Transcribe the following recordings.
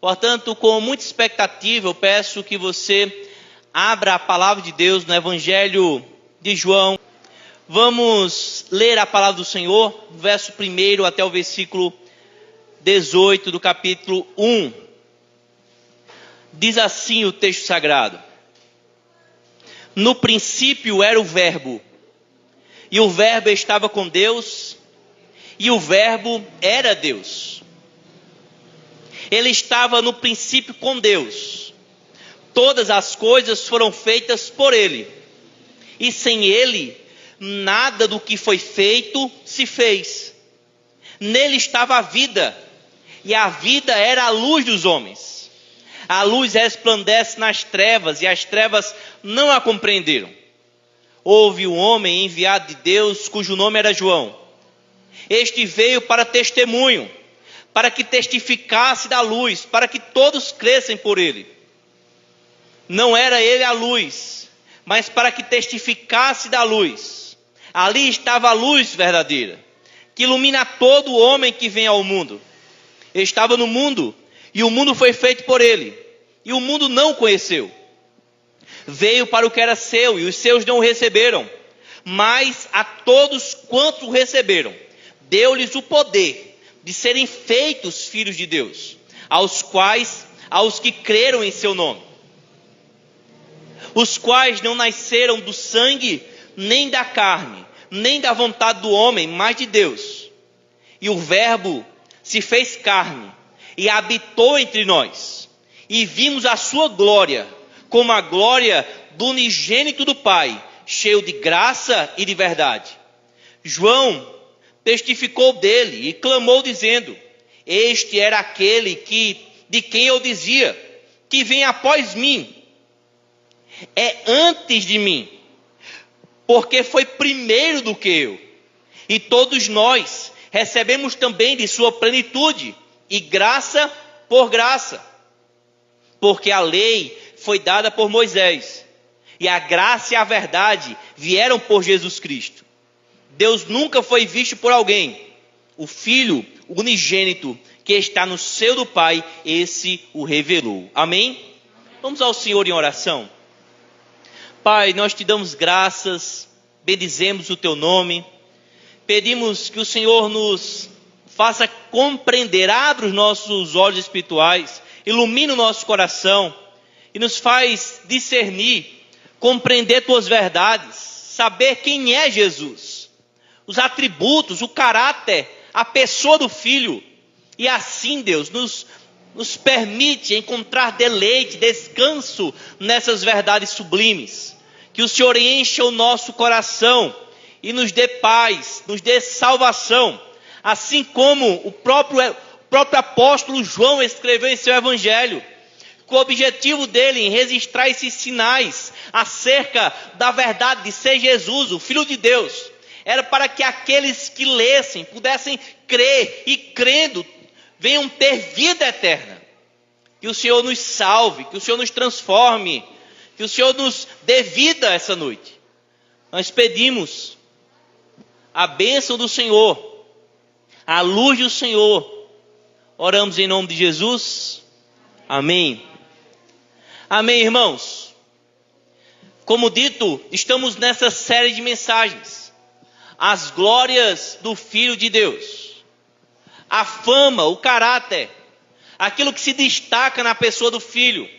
Portanto, com muita expectativa, eu peço que você abra a palavra de Deus no Evangelho de João. Vamos ler a palavra do Senhor, verso 1 até o versículo 18 do capítulo 1. Diz assim o texto sagrado: No princípio era o Verbo, e o Verbo estava com Deus, e o Verbo era Deus. Ele estava no princípio com Deus. Todas as coisas foram feitas por Ele, e sem Ele, nada do que foi feito se fez. Nele estava a vida, e a vida era a luz dos homens. A luz resplandece nas trevas, e as trevas não a compreenderam. Houve um homem enviado de Deus, cujo nome era João. Este veio para testemunho, para que testificasse da luz, para que todos crescem por ele. Não era ele a luz, mas para que testificasse da luz. Ali estava a luz verdadeira, que ilumina todo homem que vem ao mundo. Ele estava no mundo, e o mundo foi feito por ele, e o mundo não o conheceu. Veio para o que era seu, e os seus não o receberam. Mas a todos quantos o receberam, deu-lhes o poder de serem feitos filhos de Deus, aos que creram em seu nome. Os quais não nasceram do sangue, nem da carne, nem da vontade do homem, mas de Deus. E o Verbo se fez carne, e habitou entre nós, e vimos a sua glória, como a glória do unigênito do Pai, cheio de graça e de verdade. João testificou dele e clamou dizendo: Este era aquele de quem eu dizia, que vem após mim, é antes de mim, porque foi primeiro do que eu. E todos nós recebemos também de sua plenitude, e graça por graça. Porque a lei foi dada por Moisés, e a graça e a verdade vieram por Jesus Cristo. Deus nunca foi visto por alguém. O Filho unigênito que está no seio do Pai, esse o revelou. Amém? Vamos ao Senhor em oração. Pai, nós te damos graças, bendizemos o teu nome, pedimos que o Senhor nos faça compreender, abra os nossos olhos espirituais, ilumina o nosso coração e nos faz discernir, compreender tuas verdades, saber quem é Jesus, os atributos, o caráter, a pessoa do Filho. E assim, Deus, nos permite encontrar deleite, descanso nessas verdades sublimes. Que o Senhor encha o nosso coração e nos dê paz, nos dê salvação. Assim como o próprio apóstolo João escreveu em seu evangelho, com o objetivo dele em registrar esses sinais acerca da verdade de ser Jesus, o Filho de Deus, era para que aqueles que lessem pudessem crer e, crendo, venham ter vida eterna. Que o Senhor nos salve, que o Senhor nos transforme, que o Senhor nos dê vida essa noite. Nós pedimos a bênção do Senhor, a luz do Senhor. Oramos em nome de Jesus. Amém. Amém, irmãos. Como dito, estamos nessa série de mensagens. As glórias do Filho de Deus. A fama, o caráter, aquilo que se destaca na pessoa do Filho.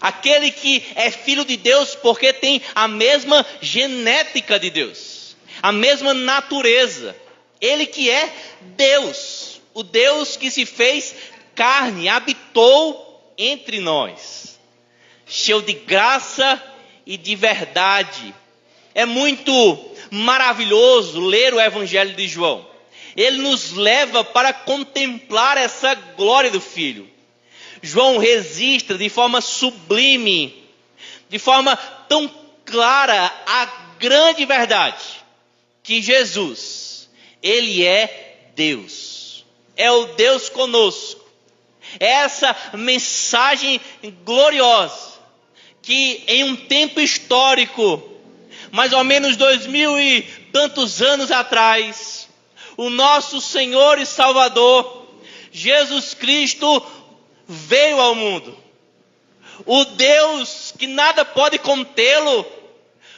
Aquele que é filho de Deus porque tem a mesma genética de Deus, a mesma natureza. Ele que é Deus, o Deus que se fez carne, habitou entre nós, cheio de graça e de verdade. É muito maravilhoso ler o Evangelho de João. Ele nos leva para contemplar essa glória do Filho. João registra de forma sublime, de forma tão clara, a grande verdade, que Jesus, Ele é Deus. É o Deus conosco. É essa mensagem gloriosa, que em um tempo histórico, mais ou menos 2000 e tantos anos atrás, o nosso Senhor e Salvador, Jesus Cristo, veio ao mundo. O Deus que nada pode contê-lo,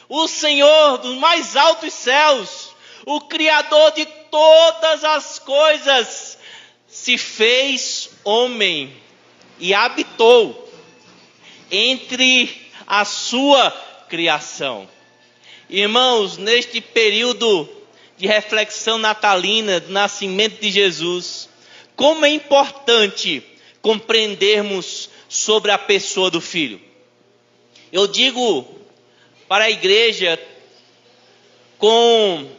o Senhor dos mais altos céus, o Criador de todas as coisas, se fez homem e habitou entre a sua criação. Irmãos, neste período de reflexão natalina do nascimento de Jesus, como é importante compreendermos sobre a pessoa do Filho. Eu digo para a igreja com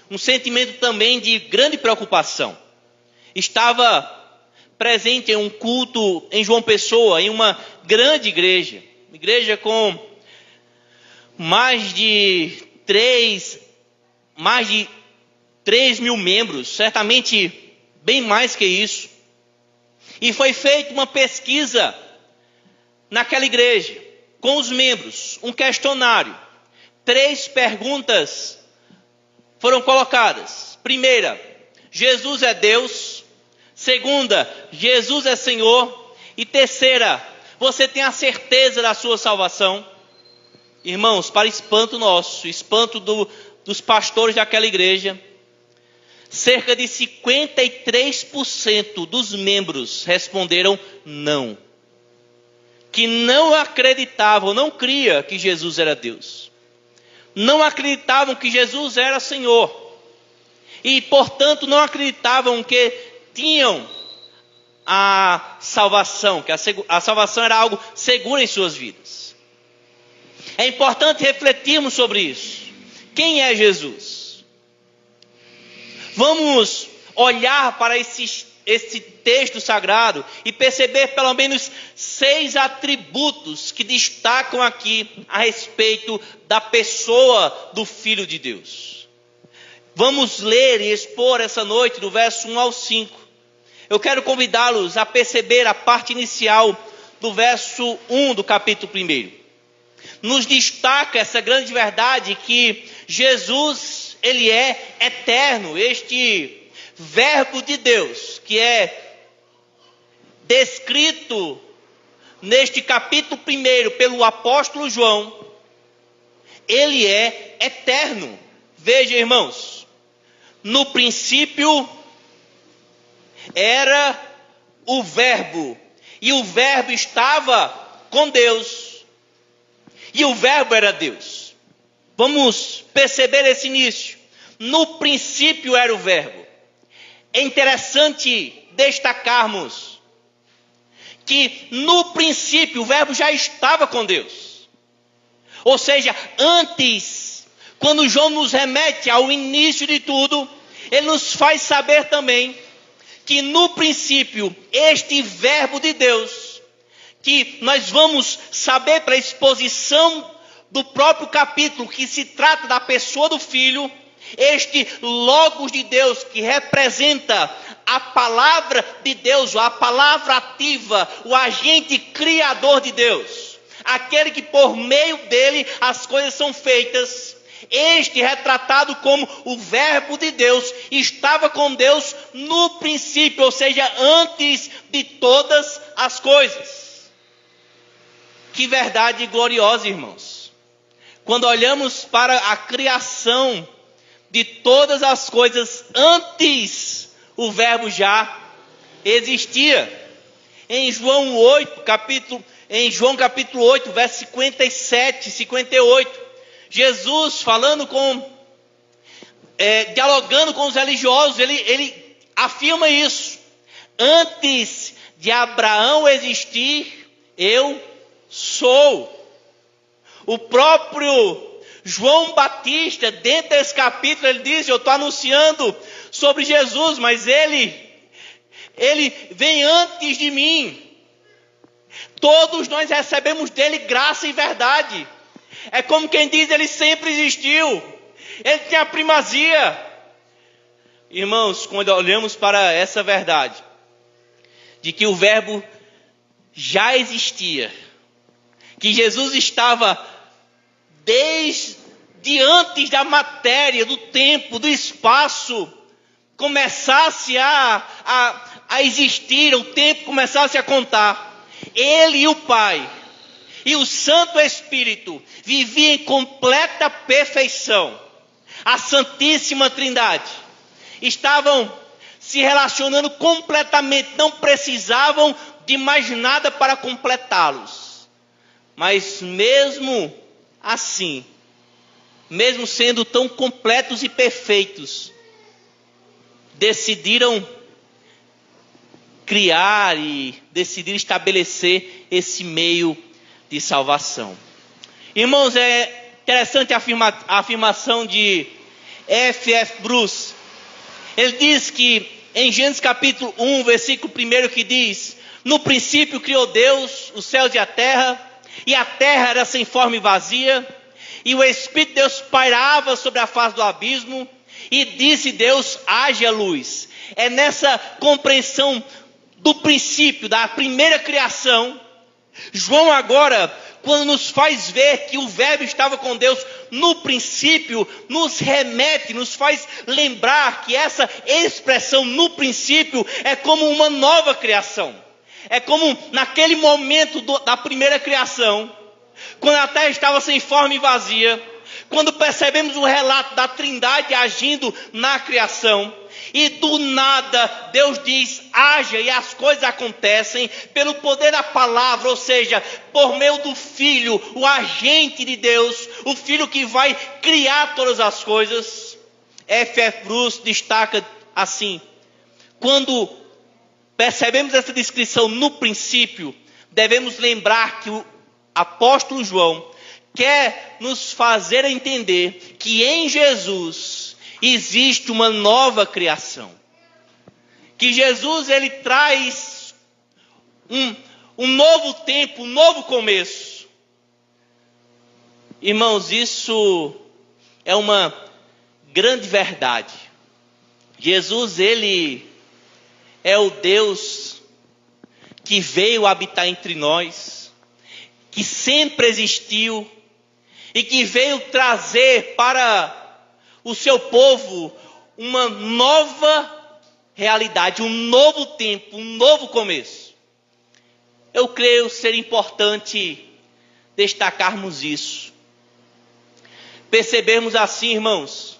um sentimento também de grande preocupação. Estava presente em um culto em João Pessoa, em uma grande igreja, uma igreja com mais de 3 mil membros, certamente bem mais que isso. E foi feita uma pesquisa naquela igreja, com os membros, um questionário. 3 perguntas foram colocadas. Primeira, Jesus é Deus. Segunda, Jesus é Senhor. E terceira, você tem a certeza da sua salvação? Irmãos, para espanto nosso, espanto dos pastores daquela igreja, cerca de 53% dos membros responderam não. Que não acreditavam, não cria que Jesus era Deus. Não acreditavam que Jesus era Senhor. E, portanto, não acreditavam que tinham a salvação, que a salvação era algo seguro em suas vidas. É importante refletirmos sobre isso. Quem é Jesus? Vamos olhar para esse texto sagrado e perceber pelo menos 6 atributos que destacam aqui a respeito da pessoa do Filho de Deus. Vamos ler e expor essa noite do verso 1 ao 5. Eu quero convidá-los a perceber a parte inicial do verso 1 do capítulo 1. Nos destaca essa grande verdade que Jesus, ele é eterno, este Verbo de Deus, que é descrito neste capítulo 1 pelo apóstolo João, ele é eterno. Veja, irmãos, no princípio era o Verbo, e o Verbo estava com Deus, e o Verbo era Deus. Vamos perceber esse início. No princípio era o Verbo. É interessante destacarmos que no princípio o Verbo já estava com Deus. Ou seja, antes, quando João nos remete ao início de tudo, ele nos faz saber também que no princípio este Verbo de Deus, que nós vamos saber pela exposição do próprio capítulo, que se trata da pessoa do Filho, este Logos de Deus, que representa a palavra de Deus, a palavra ativa, o agente criador de Deus, aquele que por meio dele as coisas são feitas. Este retratado como o Verbo de Deus, estava com Deus no princípio, ou seja, antes de todas as coisas. Que verdade gloriosa, irmãos. Quando olhamos para a criação de todas as coisas, antes o Verbo já existia. Em João capítulo 8, verso 57, 58, Jesus falando dialogando com os religiosos, ele afirma isso. Antes de Abraão existir, eu sou. O próprio João Batista, dentro desse capítulo, ele diz: eu estou anunciando sobre Jesus, mas ele vem antes de mim. Todos nós recebemos dele graça e verdade. É como quem diz, ele sempre existiu. Ele tem a primazia. Irmãos, quando olhamos para essa verdade, de que o Verbo já existia, que Jesus estava desde antes da matéria, do tempo, do espaço, começasse a existir, o tempo começasse a contar, Ele e o Pai e o Santo Espírito viviam em completa perfeição. A Santíssima Trindade estavam se relacionando completamente, não precisavam de mais nada para completá-los. Mas mesmo assim, mesmo sendo tão completos e perfeitos, decidiram criar e decidiram estabelecer esse meio de salvação. Irmãos, é interessante a afirmação de F.F. Bruce. Ele diz que em Gênesis capítulo 1, versículo 1, que diz: no princípio criou Deus os céus e a terra era sem forma e vazia, e o Espírito de Deus pairava sobre a face do abismo, e disse Deus: haja luz. É nessa compreensão do princípio, da primeira criação, João agora, quando nos faz ver que o Verbo estava com Deus no princípio, nos remete, nos faz lembrar que essa expressão no princípio é como uma nova criação. É como naquele momento da primeira criação, quando a terra estava sem forma e vazia, quando percebemos o relato da Trindade agindo na criação, e do nada Deus diz: haja, e as coisas acontecem pelo poder da palavra, ou seja, por meio do Filho, o agente de Deus, o Filho que vai criar todas as coisas. F.F. Bruce destaca assim: quando percebemos essa descrição no princípio, devemos lembrar que o apóstolo João quer nos fazer entender que em Jesus existe uma nova criação. Que Jesus, ele traz um novo tempo, um novo começo. Irmãos, isso é uma grande verdade. Jesus, ele é o Deus que veio habitar entre nós, que sempre existiu e que veio trazer para o seu povo uma nova realidade, um novo tempo, um novo começo. Eu creio ser importante destacarmos isso. Percebermos assim, irmãos,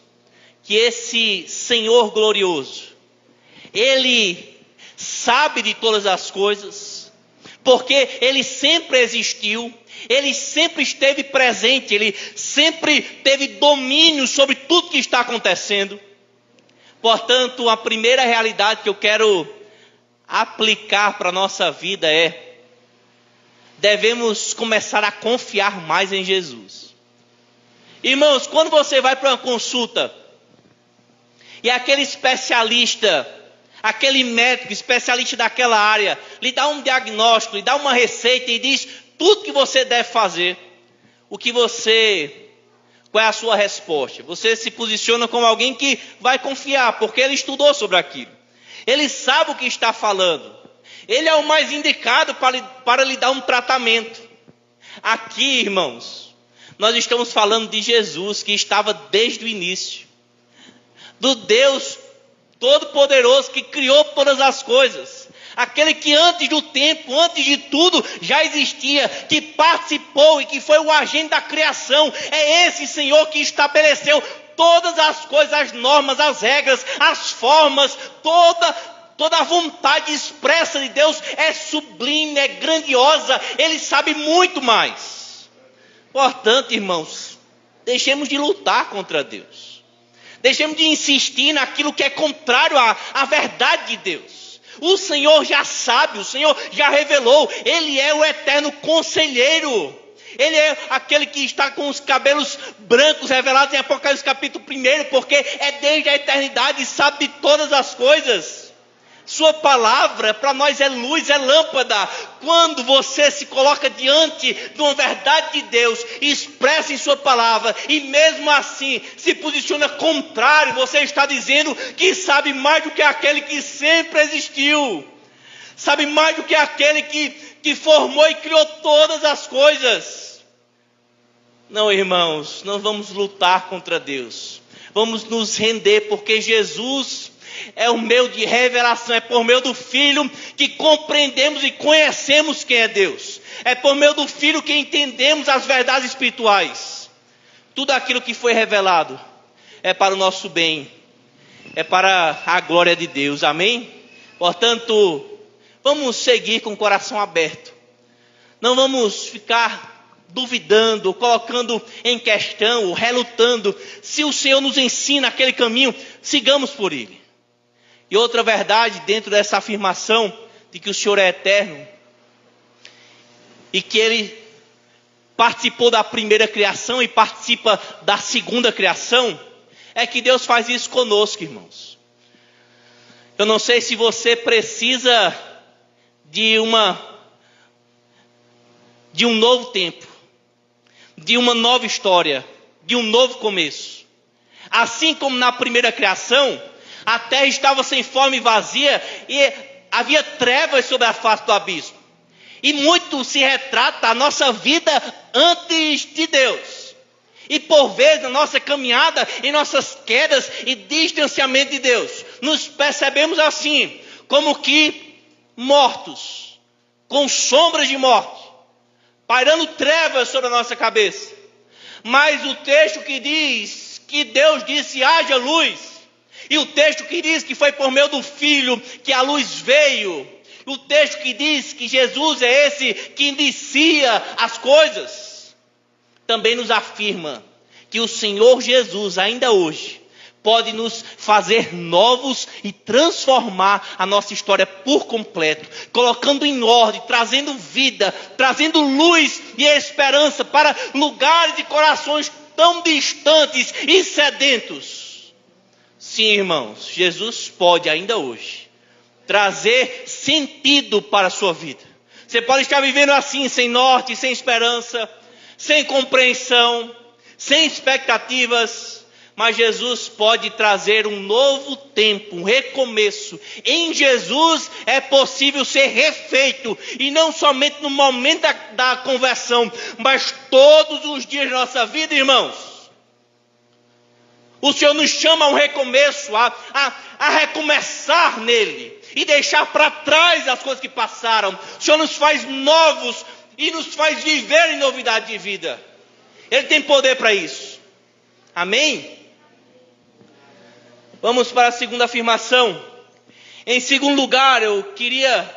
que esse Senhor glorioso, Ele sabe de todas as coisas, porque Ele sempre existiu, Ele sempre esteve presente, Ele sempre teve domínio sobre tudo que está acontecendo. Portanto, a primeira realidade que eu quero aplicar para a nossa vida é: devemos começar a confiar mais em Jesus. Irmãos, quando você vai para uma consulta e aquele especialista, aquele médico especialista daquela área, lhe dá um diagnóstico, lhe dá uma receita e diz tudo que você deve fazer, qual é a sua resposta? Você se posiciona como alguém que vai confiar, porque ele estudou sobre aquilo. Ele sabe o que está falando. Ele é o mais indicado para lhe dar um tratamento. Aqui, irmãos, nós estamos falando de Jesus, que estava desde o início. Do Deus Todo-Poderoso que criou todas as coisas. Aquele que antes do tempo, antes de tudo, já existia, que participou e que foi o agente da criação. É esse Senhor que estabeleceu todas as coisas, as normas, as regras, as formas, toda a vontade expressa de Deus é sublime, é grandiosa. Ele sabe muito mais. Portanto, irmãos, deixemos de lutar contra Deus. Deixemos de insistir naquilo que é contrário à verdade de Deus. O Senhor já sabe, o Senhor já revelou. Ele é o eterno conselheiro. Ele é aquele que está com os cabelos brancos revelados em Apocalipse capítulo 1, porque é desde a eternidade e sabe de todas as coisas. Sua palavra para nós é luz, é lâmpada. Quando você se coloca diante de uma verdade de Deus, expressa em sua palavra, e mesmo assim se posiciona contrário, você está dizendo que sabe mais do que aquele que sempre existiu. Sabe mais do que aquele que formou e criou todas as coisas. Não, irmãos, não vamos lutar contra Deus. Vamos nos render, porque Jesus é o meio de revelação, é por meio do Filho que compreendemos e conhecemos quem é Deus. É por meio do Filho que entendemos as verdades espirituais. Tudo aquilo que foi revelado é para o nosso bem, é para a glória de Deus, amém? Portanto, vamos seguir com o coração aberto. Não vamos ficar duvidando, colocando em questão, relutando. Se o Senhor nos ensina aquele caminho, sigamos por ele. E outra verdade dentro dessa afirmação de que o Senhor é eterno e que Ele participou da primeira criação e participa da segunda criação, é que Deus faz isso conosco, irmãos. Eu não sei se você precisa de um novo tempo, de uma nova história, de um novo começo. Assim como na primeira criação, a terra estava sem forma e vazia e havia trevas sobre a face do abismo. E muito se retrata a nossa vida antes de Deus. E por vezes na nossa caminhada, em nossas quedas e distanciamento de Deus, nos percebemos assim, como que mortos, com sombras de morte, pairando trevas sobre a nossa cabeça. Mas o texto que diz que Deus disse haja luz, e o texto que diz que foi por meio do Filho que a luz veio, o texto que diz que Jesus é esse que inicia as coisas, também nos afirma que o Senhor Jesus ainda hoje pode nos fazer novos e transformar a nossa história por completo, colocando em ordem, trazendo vida, trazendo luz e esperança para lugares e corações tão distantes e sedentos. Sim, irmãos, Jesus pode ainda hoje trazer sentido para a sua vida. Você pode estar vivendo assim, sem norte, sem esperança, sem compreensão, sem expectativas, mas Jesus pode trazer um novo tempo, um recomeço. Em Jesus é possível ser refeito, e não somente no momento da conversão, mas todos os dias da nossa vida, irmãos. O Senhor nos chama a um recomeço, a recomeçar nele e deixar para trás as coisas que passaram. O Senhor nos faz novos e nos faz viver em novidade de vida. Ele tem poder para isso. Amém? Vamos para a segunda afirmação. Em segundo lugar, eu queria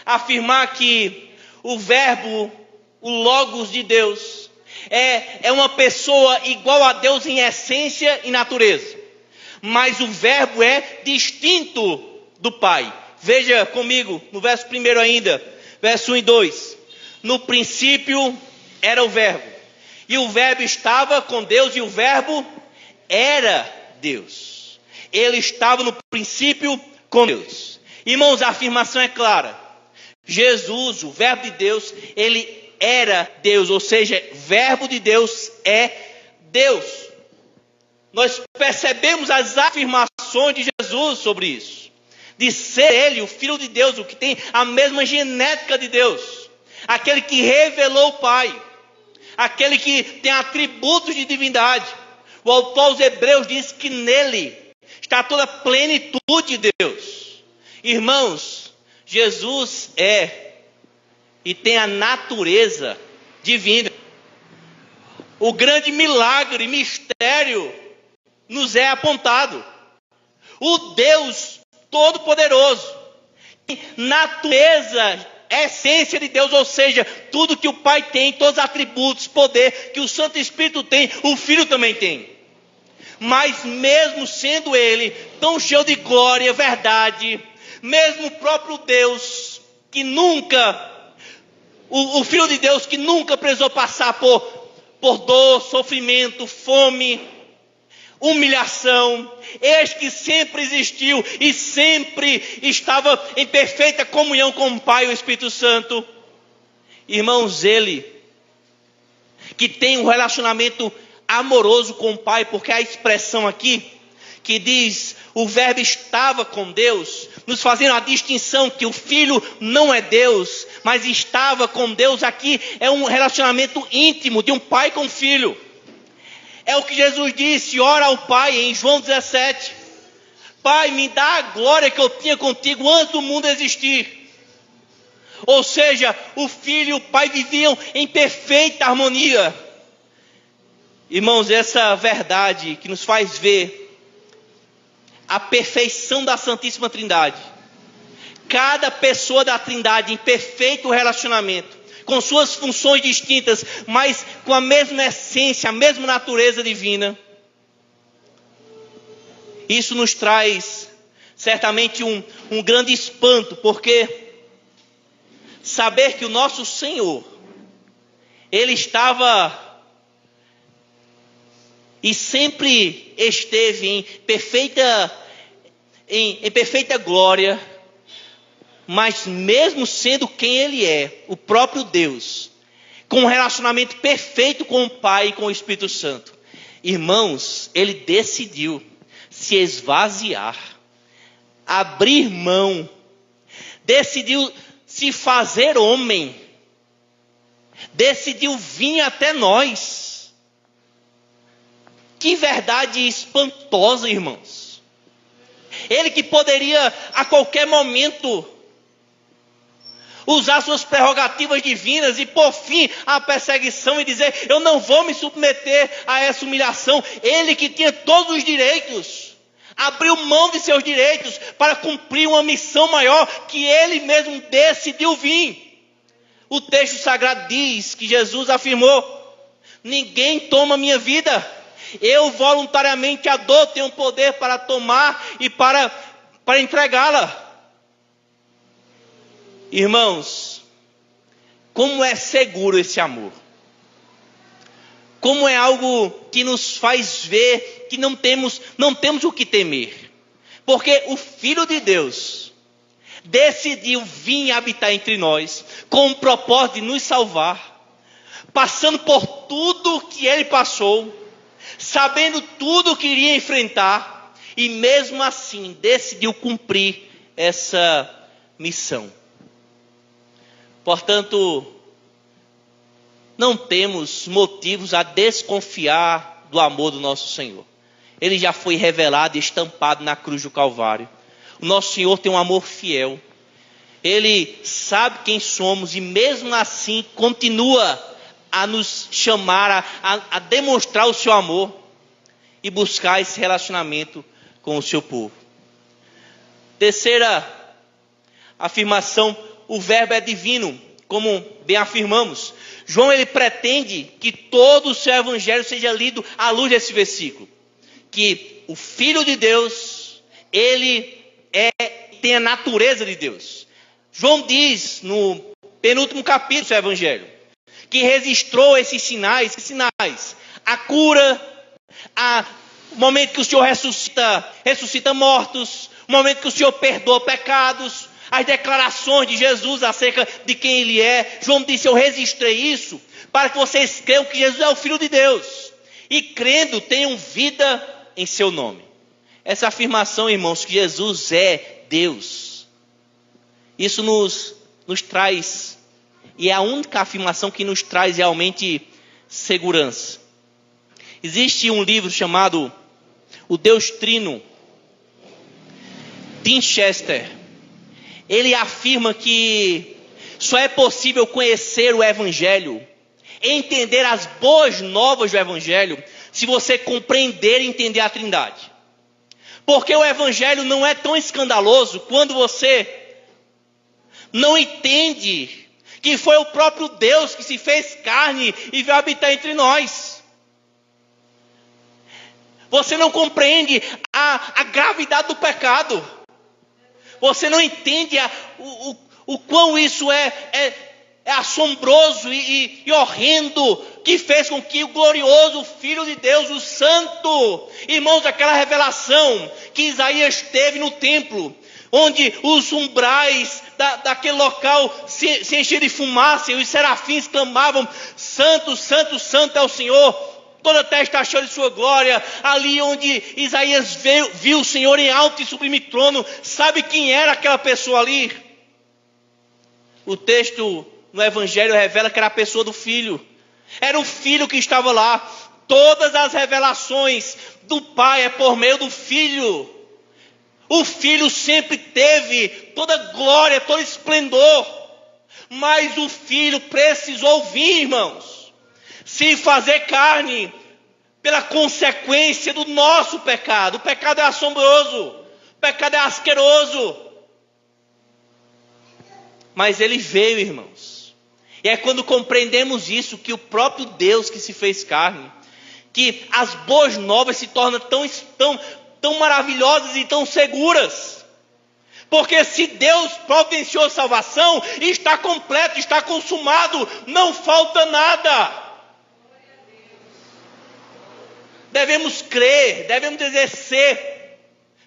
afirmar que o verbo, o Logos de Deus, é uma pessoa igual a Deus em essência e natureza. Mas o verbo é distinto do Pai. Veja comigo no verso 1 ainda, verso 1 e 2. No princípio era o verbo, e o verbo estava com Deus, e o verbo era Deus. Ele estava no princípio com Deus. Irmãos, a afirmação é clara. Jesus, o verbo de Deus, ele era Deus, ou seja, verbo de Deus é Deus. Nós percebemos as afirmações de Jesus sobre isso. De ser ele, o Filho de Deus, o que tem a mesma genética de Deus. Aquele que revelou o Pai. Aquele que tem atributos de divindade. O autor aos Hebreus diz que nele está toda a plenitude de Deus. Irmãos, Jesus é e tem a natureza divina. O grande milagre, mistério, nos é apontado. O Deus Todo-Poderoso, natureza, essência de Deus, ou seja, tudo que o Pai tem, todos os atributos, poder que o Santo Espírito tem, o Filho também tem. Mas mesmo sendo ele tão cheio de glória, verdade, mesmo o próprio Deus, que nunca, o Filho de Deus que nunca precisou passar por dor, sofrimento, fome, humilhação, eis que sempre existiu e sempre estava em perfeita comunhão com o Pai e o Espírito Santo. Irmãos, ele que tem um relacionamento amoroso com o Pai, porque a expressão aqui que diz o verbo estava com Deus, nos fazendo a distinção que o Filho não é Deus, mas estava com Deus, aqui é um relacionamento íntimo de um pai com filho. É o que Jesus disse, ora ao Pai em João 17, Pai, me dá a glória que eu tinha contigo antes do mundo existir. Ou seja, o filho e o pai viviam em perfeita harmonia. Irmãos, essa verdade que nos faz ver a perfeição da Santíssima Trindade. Cada pessoa da Trindade em perfeito relacionamento, com suas funções distintas, mas com a mesma essência, a mesma natureza divina. Isso nos traz certamente um grande espanto, porque saber que o nosso Senhor, Ele estava e sempre esteve em perfeita glória, mas mesmo sendo quem Ele é, o próprio Deus, com um relacionamento perfeito com o Pai e com o Espírito Santo, irmãos, Ele decidiu se esvaziar, abrir mão, decidiu se fazer homem, decidiu vir até nós. Que verdade espantosa, irmãos. Ele que poderia a qualquer momento usar suas prerrogativas divinas e por fim à perseguição e dizer: eu não vou me submeter a essa humilhação. Ele que tinha todos os direitos, abriu mão de seus direitos para cumprir uma missão maior que ele mesmo decidiu vir. O texto sagrado diz que Jesus afirmou: ninguém toma minha vida, eu voluntariamente a dou, tenho poder para tomar e para entregá-la. Irmãos, como é seguro esse amor? Como é algo que nos faz ver que não temos o que temer. Porque o Filho de Deus decidiu vir habitar entre nós com o propósito de nos salvar, passando por tudo que Ele passou, sabendo tudo que iria enfrentar, e mesmo assim decidiu cumprir essa missão. Portanto, não temos motivos a desconfiar do amor do nosso Senhor. Ele já foi revelado e estampado na cruz do Calvário. O nosso Senhor tem um amor fiel. Ele sabe quem somos e mesmo assim continua a nos chamar, a demonstrar o seu amor e buscar esse relacionamento com o seu povo. Terceira afirmação: o verbo é divino, como bem afirmamos. João, ele pretende que todo o seu evangelho seja lido à luz desse versículo. Que o Filho de Deus, ele tem a natureza de Deus. João diz no penúltimo capítulo do seu evangelho, que registrou esses sinais, a cura, o momento que o Senhor ressuscita mortos, o momento que o Senhor perdoa pecados, as declarações de Jesus acerca de quem Ele é. João disse: eu registrei isso para que vocês creiam que Jesus é o Filho de Deus, e crendo tenham vida em seu nome. Essa afirmação, irmãos, que Jesus é Deus, isso nos traz, e é a única afirmação que nos traz realmente segurança. Existe um livro chamado O Deus Trino, Tim Chester. Ele afirma que só é possível conhecer o Evangelho, entender as boas novas do Evangelho, se você compreender e entender a Trindade. Porque o Evangelho não é tão escandaloso quando você não entende que foi o próprio Deus que se fez carne e veio habitar entre nós. Você não compreende a gravidade do pecado. Você não entende o quão isso é assombroso e horrendo, que fez com que o glorioso Filho de Deus, o Santo, irmãos, aquela revelação que Isaías teve no templo, onde os umbrais daquele local se enchiam de fumaça e os serafins clamavam: Santo, Santo, Santo é o Senhor. Toda a testa achou de sua glória. Ali onde Isaías viu o Senhor em alto e sublime trono. Sabe quem era aquela pessoa ali? O texto no Evangelho revela que era a pessoa do Filho. Era o Filho que estava lá. Todas as revelações do Pai é por meio do Filho. O Filho sempre teve toda glória, todo esplendor. Mas o Filho precisou vir, irmãos, se fazer carne pela consequência do nosso pecado. O pecado é assombroso, o pecado é asqueroso. Mas ele veio, irmãos. E é quando compreendemos isso, que o próprio Deus que se fez carne, que as boas novas se tornam tão maravilhosas e tão seguras. Porque se Deus providenciou salvação, está completo, está consumado, não falta nada. Devemos crer, devemos exercer,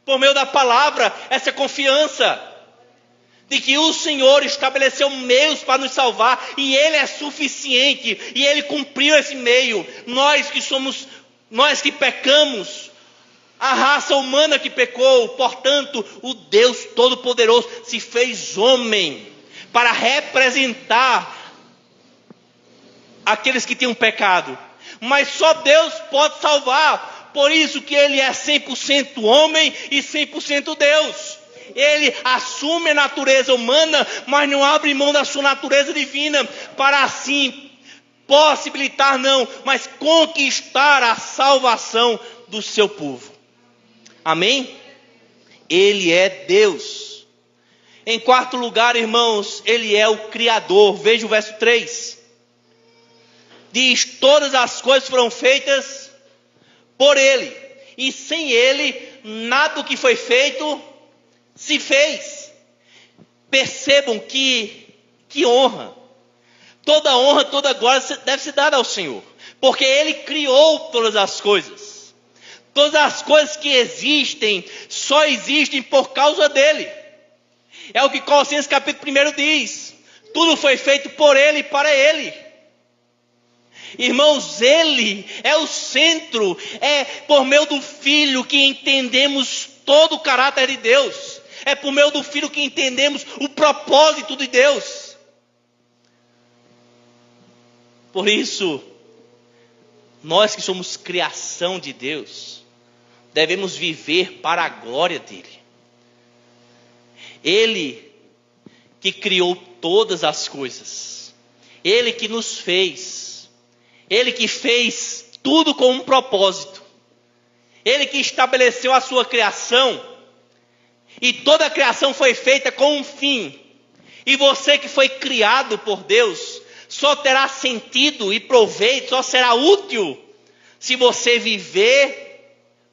por meio da palavra, essa confiança de que o Senhor estabeleceu meios para nos salvar, e Ele é suficiente, e Ele cumpriu esse meio. Nós que pecamos, a raça humana que pecou, portanto, o Deus Todo-Poderoso se fez homem para representar aqueles que tinham pecado. Mas só Deus pode salvar, por isso que Ele é 100% homem e 100% Deus. Ele assume a natureza humana, mas não abre mão da sua natureza divina, para assim possibilitar mas conquistar a salvação do seu povo. Amém? Ele é Deus. Em quarto lugar, irmãos, Ele é o Criador. Veja o verso 3. Diz: todas as coisas foram feitas por Ele, e sem Ele nada do que foi feito se fez. Percebam que honra. Toda honra, toda glória deve ser dada ao Senhor, porque Ele criou todas as coisas. Todas as coisas que existem, só existem por causa dEle. É o que Colossenses capítulo 1 diz. Tudo foi feito por Ele e para Ele. Irmãos, Ele é o centro. É por meio do Filho que entendemos todo o caráter de Deus. É por meio do Filho que entendemos o propósito de Deus. Por isso, nós que somos criação de Deus, devemos viver para a glória dEle. Ele que criou todas as coisas. Ele que nos fez. Ele que fez tudo com um propósito. Ele que estabeleceu a sua criação. E toda a criação foi feita com um fim. E você que foi criado por Deus, só terá sentido e proveito, só será útil, se você viver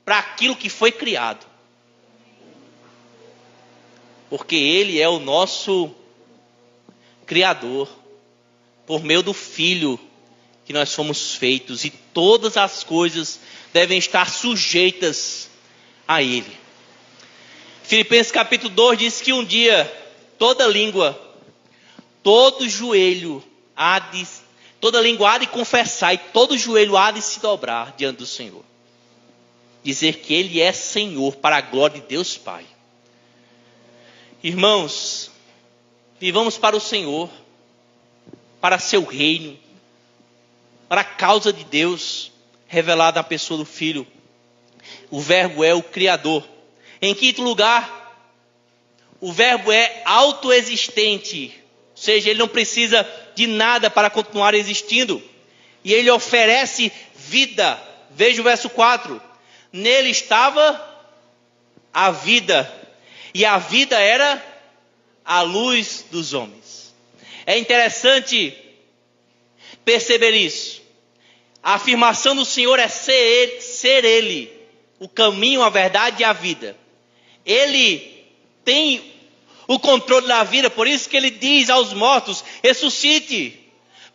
para aquilo que foi criado. Porque Ele é o nosso Criador, por meio do Filho que nós fomos feitos, e todas as coisas devem estar sujeitas a Ele. Filipenses capítulo 2 diz que um dia toda língua, todo joelho toda língua há de confessar, e todo joelho há de se dobrar diante do Senhor. Dizer que Ele é Senhor, para a glória de Deus Pai. Irmãos, vivamos para o Senhor, para seu reino, para a causa de Deus, revelada na pessoa do Filho. O Verbo é o Criador. Em quinto lugar, o Verbo é autoexistente, ou seja, Ele não precisa de nada para continuar existindo. E Ele oferece vida. Veja o verso 4. Nele estava a vida, e a vida era a luz dos homens. É interessante perceber isso. A afirmação do Senhor é ser Ele, o caminho, a verdade e a vida. Ele tem o controle da vida, por isso que Ele diz aos mortos: ressuscite.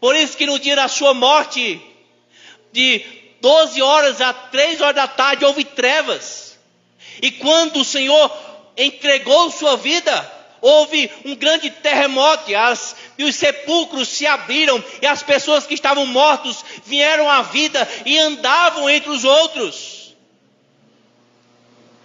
Por isso que no dia da sua morte, de 12 horas a 3 horas da tarde, houve trevas. E quando o Senhor entregou sua vida, houve um grande terremoto, e os sepulcros se abriram, e as pessoas que estavam mortos vieram à vida e andavam entre os outros.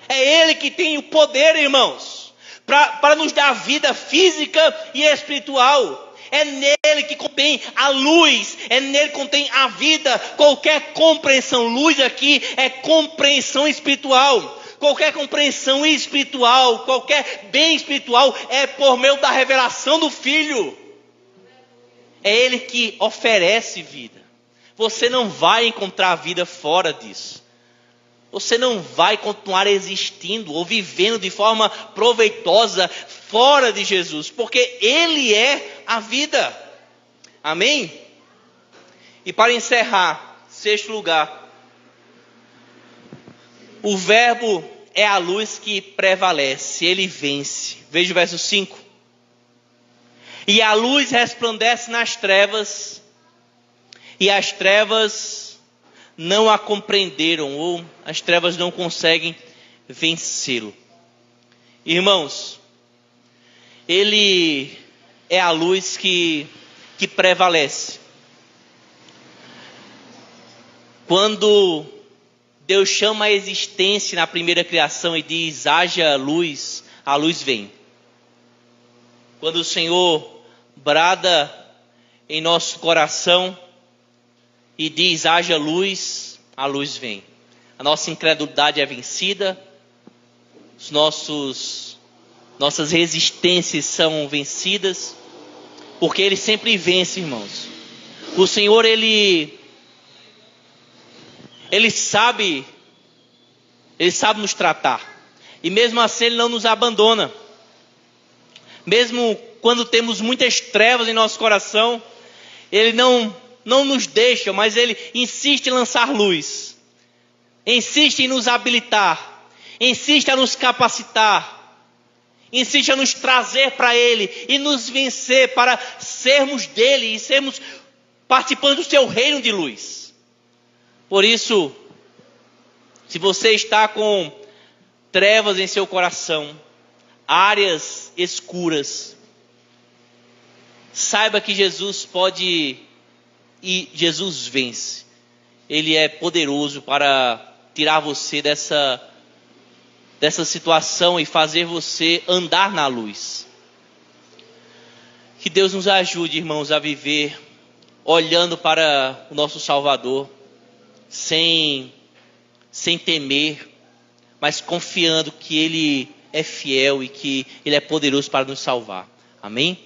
É Ele que tem o poder, irmãos, para nos dar vida física e espiritual. É nele que contém a luz, é nele que contém a vida. Qualquer compreensão, luz aqui é compreensão espiritual. qualquer compreensão espiritual, qualquer bem espiritual é por meio da revelação do Filho. É Ele que oferece vida. Você não vai encontrar vida fora disso. Você não vai continuar existindo ou vivendo de forma proveitosa fora de Jesus, porque Ele é a vida. Amém? E para encerrar, 6º lugar, o verbo é a luz que prevalece, ele vence. Veja o verso 5. E a luz resplandece nas trevas, e as trevas não a compreenderam, ou as trevas não conseguem vencê-lo. Irmãos, Ele é a luz que prevalece. Quando Deus chama a existência na primeira criação e diz, haja luz, a luz vem. Quando o Senhor brada em nosso coração e diz, haja luz, a luz vem. A nossa incredulidade é vencida, nossas resistências são vencidas, porque Ele sempre vence, irmãos. O Senhor, Ele sabe nos tratar. E mesmo assim Ele não nos abandona. Mesmo quando temos muitas trevas em nosso coração, Ele não nos deixa, mas Ele insiste em lançar luz. Insiste em nos habilitar. Insiste a nos capacitar. Insiste a nos trazer para Ele e nos vencer para sermos dEle e sermos participantes do seu reino de luz. Por isso, se você está com trevas em seu coração, áreas escuras, saiba que Jesus pode e Jesus vence. Ele é poderoso para tirar você dessa situação e fazer você andar na luz. Que Deus nos ajude, irmãos, a viver olhando para o nosso Salvador, sem temer, mas confiando que Ele é fiel e que Ele é poderoso para nos salvar. Amém?